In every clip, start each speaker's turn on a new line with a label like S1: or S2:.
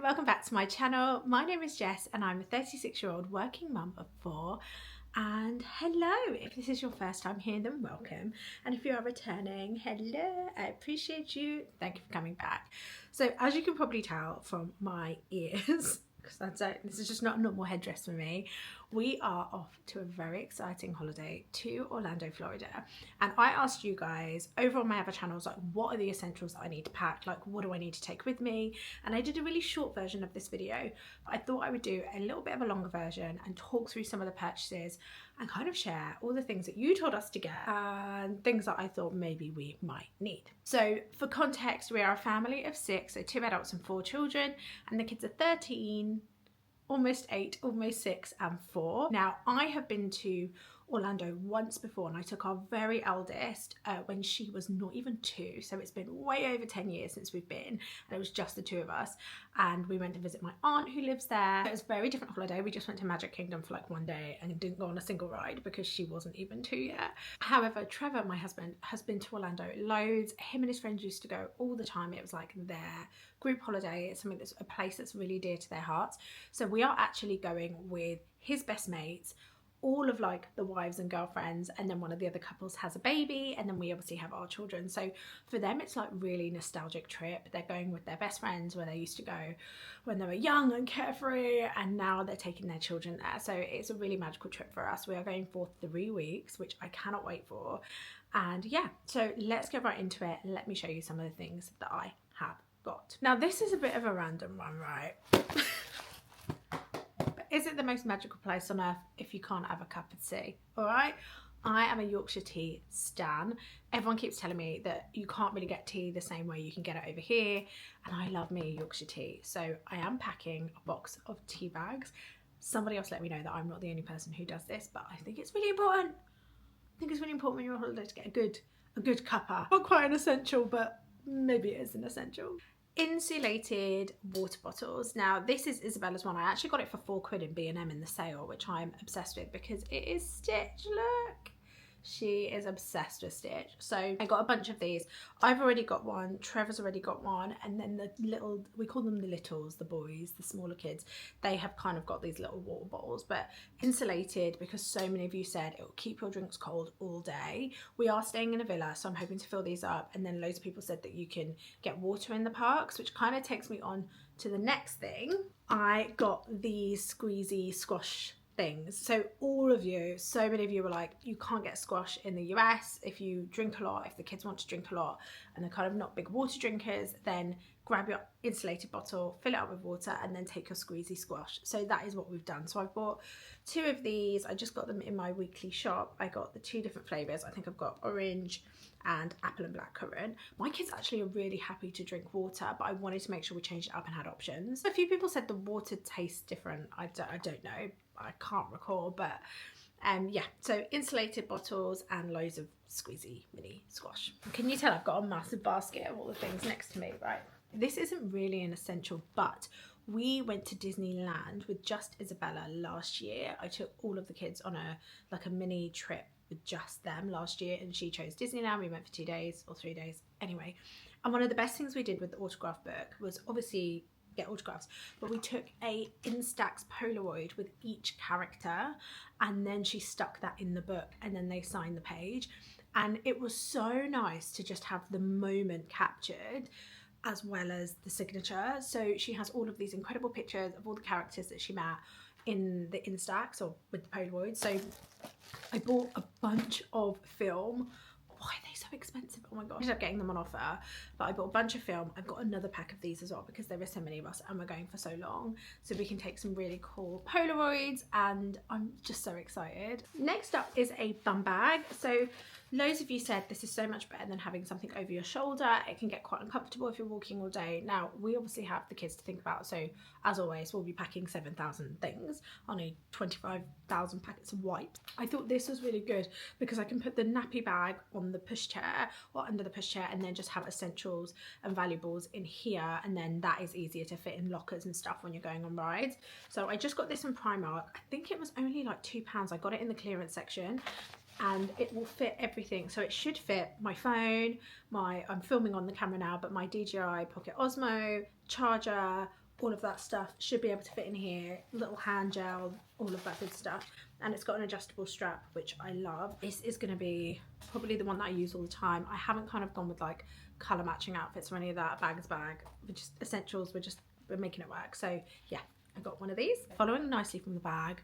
S1: and welcome back to my channel. My name is Jess and I'm a 36-year-old working mum of 4. And hello, if this is your first time here, then welcome. And if you are returning, hello, I appreciate you. Thank you for coming back. So as you can probably tell from my ears, because this is just not a normal headdress for me, we are off to a very exciting holiday to Orlando, Florida. And I asked you guys over on my other channels, like, what are the essentials that I need to pack? Like, what do I need to take with me? And I did a really short version of this video, but I thought I would do a little bit of a longer version and talk through some of the purchases and kind of share all the things that you told us to get and things that I thought maybe we might need. So for context, we are a family of 6, so 2 adults and 4 children, and the kids are 13, almost 8, almost 6 and 4. Now I have been to Orlando once before and I took our very eldest when she was not even 2, so it's been way over 10 years since we've been, and it was just the 2 of us, and we went to visit my aunt who lives there. It was a very different holiday. We just went to Magic Kingdom for like 1 day and didn't go on a single ride because she wasn't even 2 yet. However, Trevor, my husband, has been to Orlando loads. Him and his friends used to go all the time. It was like their group holiday. It's something that's a place that's really dear to their hearts. So we are actually going with his best mates, all of like the wives and girlfriends, and then one of the other couples has a baby, and then we obviously have our children. So for them it's like really nostalgic trip. They're going with their best friends where they used to go when they were young and carefree, and now they're taking their children there. So it's a really magical trip for us. We are going for 3 weeks, which I cannot wait for. And yeah, so let's get right into it. Let me show you some of the things that I have got. Now this is a bit of a random one, right? Is it the most magical place on earth if you can't have a cup of tea? All right, I am a Yorkshire tea stan. Everyone keeps telling me that you can't really get tea the same way you can get it over here, and I love me Yorkshire tea. So I am packing a box of tea bags. Somebody else let me know that I'm not the only person who does this, but I think it's really important. I think it's really important when you're on holiday to get a good cuppa. Not quite an essential, but maybe it is an essential. Insulated water bottles. Now this is Isabella's one. I actually got it for £4 in B&M in the sale, which I'm obsessed with because it is Stitch. Look, she is obsessed with Stitch. So I got a bunch of these. I've already got one, Trevor's already got one, and then the little, we call them the littles, the boys, the smaller kids, they have kind of got these little water bottles, but insulated because so many of you said it will keep your drinks cold all day. We are staying in a villa, so I'm hoping to fill these up, and then loads of people said that you can get water in the parks, which kind of takes me on to the next thing. I got these squeezy squash things. So all of you, so many of you were like, you can't get squash in the US if you drink a lot, if the kids want to drink a lot and they're kind of not big water drinkers, then grab your insulated bottle, fill it up with water, and then take your squeezy squash. So that is what we've done. So I've bought 2 of these. I just got them in my weekly shop. I got the 2 different flavors. I think I've got orange and apple and blackcurrant. My kids actually are really happy to drink water, but I wanted to make sure we changed it up and had options. A few people said the water tastes different. I don't know. I can't recall, but yeah, so insulated bottles and loads of squeezy mini squash. Can you tell I've got a massive basket of all the things next to me, right? This isn't really an essential, but we went to Disneyland with just Isabella last year. I took all of the kids on a mini trip with just them last year, and she chose Disneyland. We went for 2 days or 3 days anyway, and one of the best things we did with the autograph book was obviously get autographs, but we took a Instax Polaroid with each character, and then she stuck that in the book, and then they signed the page, and it was so nice to just have the moment captured as well as the signature. So she has all of these incredible pictures of all the characters that she met in the Instax or with the Polaroid. So I bought a bunch of film. Why are they so expensive? Oh my gosh. I ended up getting them on offer, but I bought a bunch of film. I've got another pack of these as well because there are so many of us and we're going for so long, so we can take some really cool Polaroids, and I'm just so excited. Next up is a bum bag. So loads of you said this is so much better than having something over your shoulder. It can get quite uncomfortable if you're walking all day. Now we obviously have the kids to think about, so as always we'll be packing 7,000 things. I need 25,000 packets of wipes. I thought this was really good because I can put the nappy bag on the pushchair or under the pushchair, and then just have essentials and valuables in here, and then that is easier to fit in lockers and stuff when you're going on rides. So I just got this in Primark. I think it was only like £2. I got it in the clearance section, and it will fit everything. So it should fit my phone, I'm filming on the camera now, but my DJI Pocket Osmo, charger, all of that stuff should be able to fit in here. Little hand gel, all of that good stuff. And it's got an adjustable strap, which I love. This is going to be probably the one that I use all the time. I haven't kind of gone with like colour matching outfits or any of that. Bag is bag. We're just essentials. We're making it work. So yeah, I got one of these. Following nicely from the bag,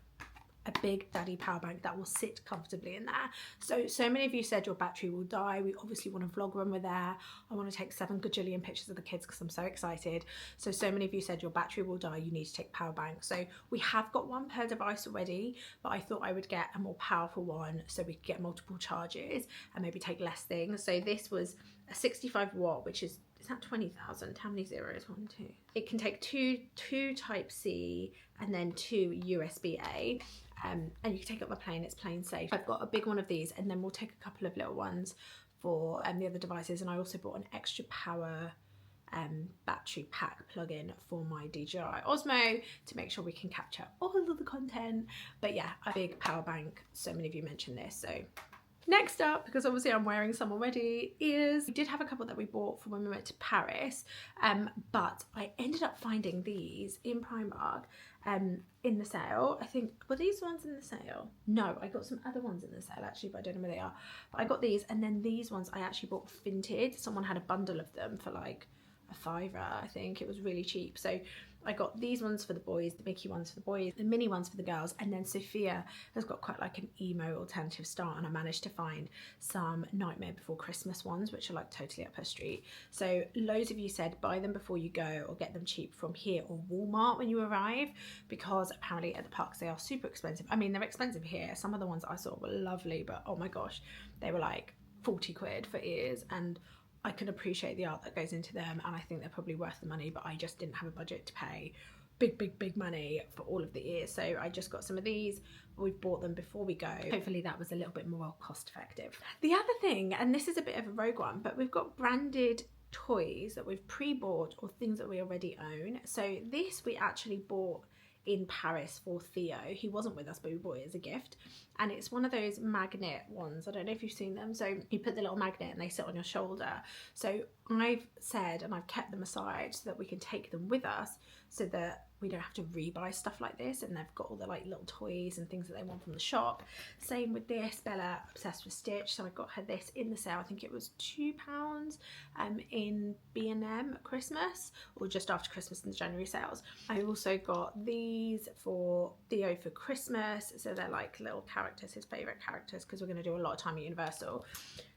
S1: a big daddy power bank that will sit comfortably in there. So many of you said your battery will die. We obviously want to vlog when we're there. I want to take 7 gajillion pictures of the kids because I'm so excited. So many of you said your battery will die, you need to take power bank. So we have got one per device already, but I thought I would get a more powerful one so we could get multiple charges and maybe take less things. So this was a 65 watt, which is that 20,000? How many zeros? 1, 2. It can take two type C and then 2 USB-A. And you can take it on the plane, it's plane safe. I've got a big one of these, and then we'll take a couple of little ones for the other devices. And I also bought an extra power battery pack plug-in for my DJI Osmo to make sure we can capture all of the content. But yeah, a big power bank. So many of you mentioned this. So next up, because obviously I'm wearing some already, is we did have a couple that we bought for when we went to Paris, but I ended up finding these in Primark in the sale. I think, were these ones in the sale? No, I got some other ones in the sale actually, but I don't know where they are. But I got these, and then these ones I actually bought finted. Someone had a bundle of them for like a £5, I think. It was really cheap. So I got these ones for the boys, the Mickey ones for the boys, the mini ones for the girls, and then Sophia has got quite like an emo alternative style, and I managed to find some Nightmare Before Christmas ones, which are like totally up her street. So loads of you said buy them before you go or get them cheap from here or Walmart when you arrive, because apparently at the parks they are super expensive. I mean, they're expensive here. Some of the ones I saw were lovely, but oh my gosh, they were like 40 quid for ears, and I can appreciate the art that goes into them, and I think they're probably worth the money, but I just didn't have a budget to pay big money for all of the ears. So I just got some of these. We've bought them before we go. Hopefully that was a little bit more cost effective. The other thing, and this is a bit of a rogue one, but we've got branded toys that we've pre-bought or things that we already own. So this we actually bought in Paris for Theo. He wasn't with us, but we bought it as a gift, and it's one of those magnet ones. I don't know if you've seen them. So you put the little magnet and they sit on your shoulder. So I've said, and I've kept them aside so that we can take them with us, so that we don't have to rebuy stuff like this, and they've got all the like little toys and things that they want from the shop. Same with this. Bella obsessed with Stitch, so I got her this in the sale. I think it was £2 in B&M at Christmas, or just after Christmas in the January sales. I also got these for Theo for Christmas, so they're like little characters, his favourite characters, because we're going to do a lot of time at Universal.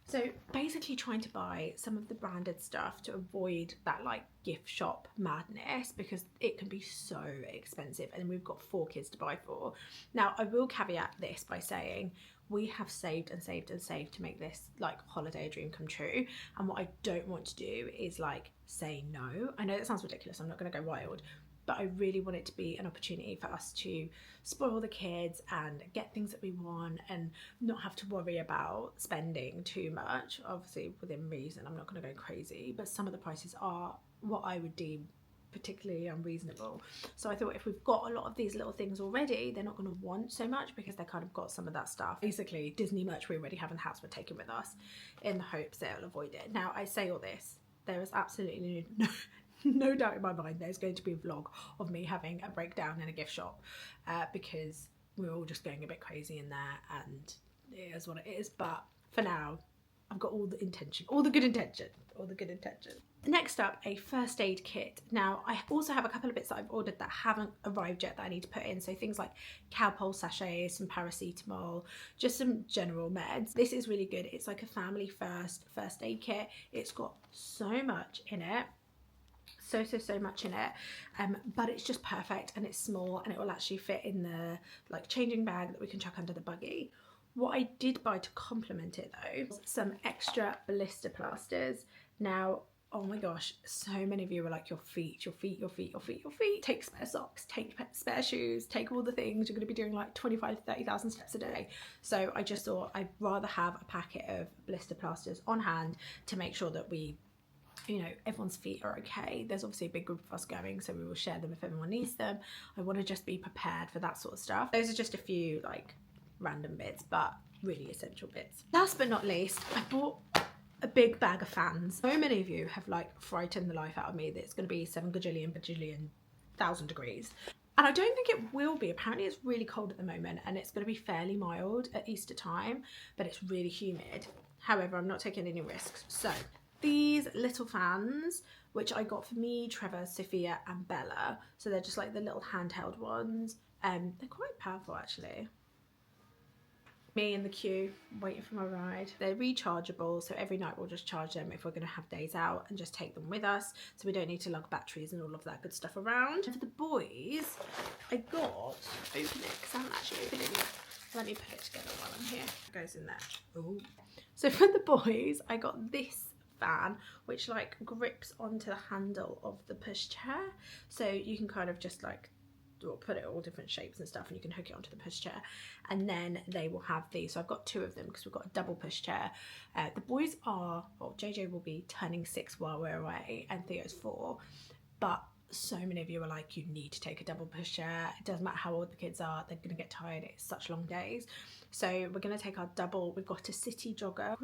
S1: So basically trying to buy some of the branded stuff to avoid that like gift shop madness, because it can be so expensive, and we've got 4 kids to buy for. Now I will caveat this by saying we have saved and saved and saved to make this like holiday dream come true, and what I don't want to do is like say no. I know that sounds ridiculous, I'm not going to go wild, but I really want it to be an opportunity for us to spoil the kids and get things that we want and not have to worry about spending too much. Obviously within reason, I'm not going to go crazy, but some of the prices are what I would deem particularly unreasonable. So I thought if we've got a lot of these little things already, they're not going to want so much, because they kind of got some of that stuff. Basically Disney merch we already have in the house we're taking with us, in the hopes they'll avoid it. Now I say all this, there is absolutely no doubt in my mind there's going to be a vlog of me having a breakdown in a gift shop, because we're all just going a bit crazy in there, and it is what it is. But for now I've got all the intention, all the good intention. Next up, a first aid kit. Now I also have a couple of bits that I've ordered that haven't arrived yet that I need to put in. So things like Calpol sachets, some paracetamol, just some general meds. This is really good. It's like a family first aid kit. It's got so much in it. So much in it, but it's just perfect, and it's small, and it will actually fit in the like changing bag that we can chuck under the buggy. What I did buy to complement it though was some extra blister plasters. Now oh my gosh, so many of you were like, your feet. Take spare socks, take spare shoes, take all the things. You're going to be doing like 25 to 30,000 steps a day. So I just thought I'd rather have a packet of blister plasters on hand to make sure that we, you know, everyone's feet are okay. There's obviously a big group of us going, so we will share them if everyone needs them. I want to just be prepared for that sort of stuff. Those are just a few like random bits, but really essential bits. Last but not least, I bought a big bag of fans. So many of you have like frightened the life out of me that it's going to be 7 gajillion bajillion 1,000 degrees. And I don't think it will be. Apparently it's really cold at the moment and it's going to be fairly mild at Easter time, but it's really humid. However, I'm not taking any risks. So these little fans, which I got for me, Trevor, Sophia and Bella. So they're just like the little handheld ones. They're quite powerful actually. Me in the queue waiting for my ride. They're rechargeable, so every night we'll just charge them if we're going to have days out and just take them with us, so we don't need to lug batteries and all of that good stuff around. For the boys, I got, open it because I haven't actually opened it yet. Let me put it together while I'm here. It goes in there. Ooh. So for the boys, I got this fan which like grips onto the handle of the pushchair, so you can kind of just like put it all different shapes and stuff, and you can hook it onto the pushchair. And then they will have these, so I've got 2 of them because we've got a double pushchair. The boys are, well, JJ will be turning 6 while we're away and Theo's 4, but so many of you are like, you need to take a double pushchair. It doesn't matter how old the kids are, they're gonna get tired. It's such long days. So we're gonna take our double. We've got a City Jogger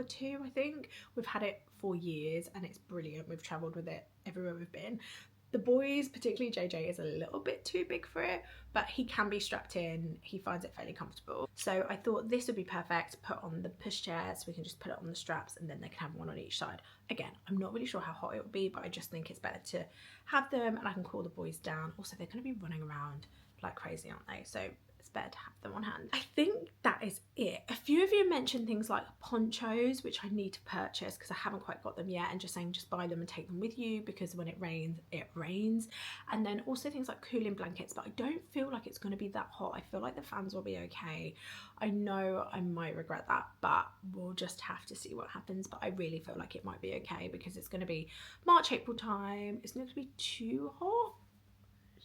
S1: 2, I think. We've had it for years and it's brilliant. We've traveled with it everywhere we've been. The boys, particularly JJ, is a little bit too big for it, but he can be strapped in. He finds it fairly comfortable. So I thought this would be perfect to put on the pushchair, so we can just put it on the straps and then they can have one on each side. Again, I'm not really sure how hot it will be, but I just think it's better to have them and I can cool the boys down. Also, they're going to be running around like crazy, aren't they? So it's better to have them on hand. I think that is it. A few of you mentioned things like ponchos, which I need to purchase because I haven't quite got them yet, and just saying just buy them and take them with you because when it rains, it rains. And then also things like cooling blankets, but I don't feel like it's going to be that hot. I feel like the fans will be okay. I know I might regret that, but we'll just have to see what happens. But I really feel like it might be okay because it's going to be March, April time. It's not going to be too hot,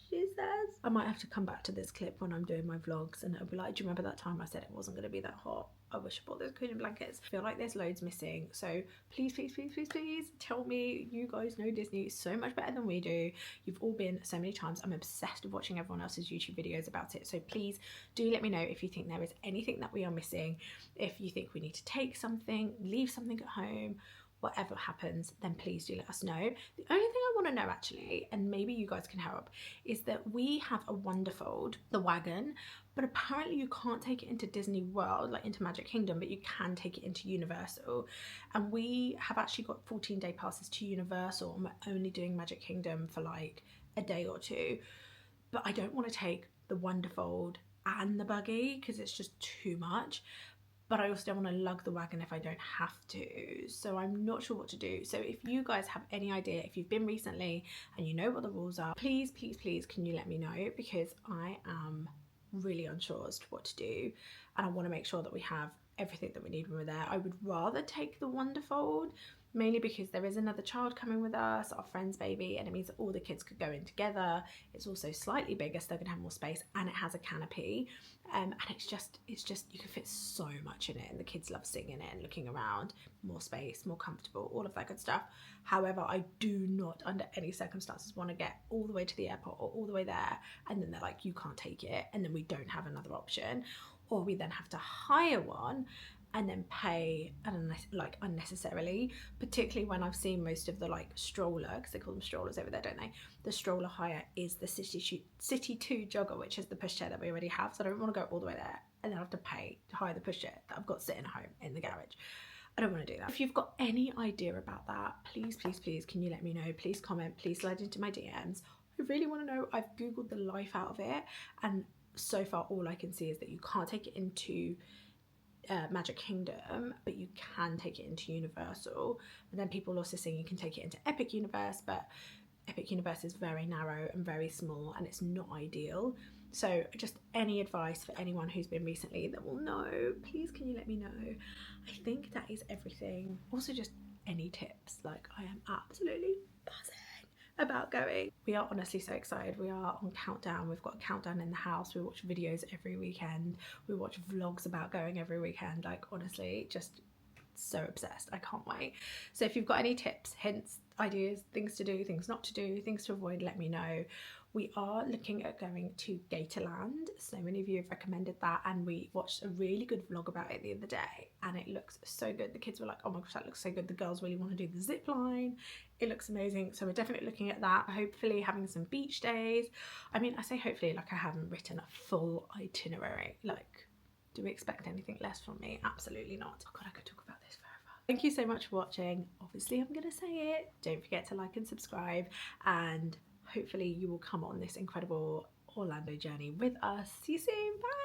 S1: she says. I might have to come back to this clip when I'm doing my vlogs and I'll be like, do you remember that time I said it wasn't going to be that hot? I wish I bought those cooling blankets. I feel like there's loads missing, so please, please, please, please, please tell me. You guys know Disney so much better than we do. You've all been so many times. I'm obsessed with watching everyone else's YouTube videos about it, so please do let me know if you think there is anything that we are missing, if you think we need to take something, leave something at home. Whatever happens, then please do let us know. The only thing I want to know actually, and maybe you guys can help, is that we have a Wonderfold, the wagon, but apparently you can't take it into Disney World, like into Magic Kingdom, but you can take it into Universal. And we have actually got 14-day passes to Universal and we're only doing Magic Kingdom for like a day or 2. But I don't want to take the Wonderfold and the buggy because it's just too much. But I also don't want to lug the wagon if I don't have to, so I'm not sure what to do. So if you guys have any idea, if you've been recently and you know what the rules are, please, please, please can you let me know, because I am really unsure as to what to do and I want to make sure that we have everything that we need when we're there. I would rather take the Wonderfold, mainly because there is another child coming with us, our friend's baby, and it means that all the kids could go in together. It's also slightly bigger, so they're gonna have more space, and it has a canopy, and it's just you can fit so much in it, and the kids love sitting in it and looking around. More space, more comfortable, all of that good stuff. However, I do not under any circumstances want to get all the way to the airport or all the way there and then they're like, you can't take it, and then we don't have another option, or we then have to hire one and then pay like unnecessarily, particularly when I've seen most of the like stroller, because they call them strollers over there, don't they? The stroller hire is the City 2 jogger, which is the pushchair that we already have, so I don't want to go all the way there and then have to pay to hire the pushchair that I've got sitting at home in the garage. I don't want to do that. If you've got any idea about that, please, please, please, can you let me know? Please comment, please slide into my DMs. I really want to know. I've Googled the life out of it, and so far all I can see is that you can't take it into Magic Kingdom, but you can take it into Universal. And then people also saying you can take it into Epic Universe, but Epic Universe is very narrow and very small and it's not ideal. So just any advice for anyone who's been recently that will know, please can you let me know? I think that is everything. Also just any tips, like I am absolutely buzzing about going. We are honestly so excited. We are on countdown. We've got a countdown in the house. We watch videos every weekend. We watch vlogs about going every weekend. Like honestly, just so obsessed. I can't wait. So if you've got any tips, hints, ideas, things to do, things not to do, things to avoid, let me know. We are looking at going to Gatorland. So many of you have recommended that, and we watched a really good vlog about it the other day, and it looks so good. The kids were like, oh my gosh, that looks so good. The girls really want to do the zip line. It looks amazing. So we're definitely looking at that. Hopefully having some beach days. I mean, I say hopefully like I haven't written a full itinerary. Like, do we expect anything less from me? Absolutely not. Oh God, I could talk about this forever. Thank you so much for watching. Obviously I'm gonna say it. Don't forget to like and subscribe, and hopefully you will come on this incredible Orlando journey with us. See you soon. Bye.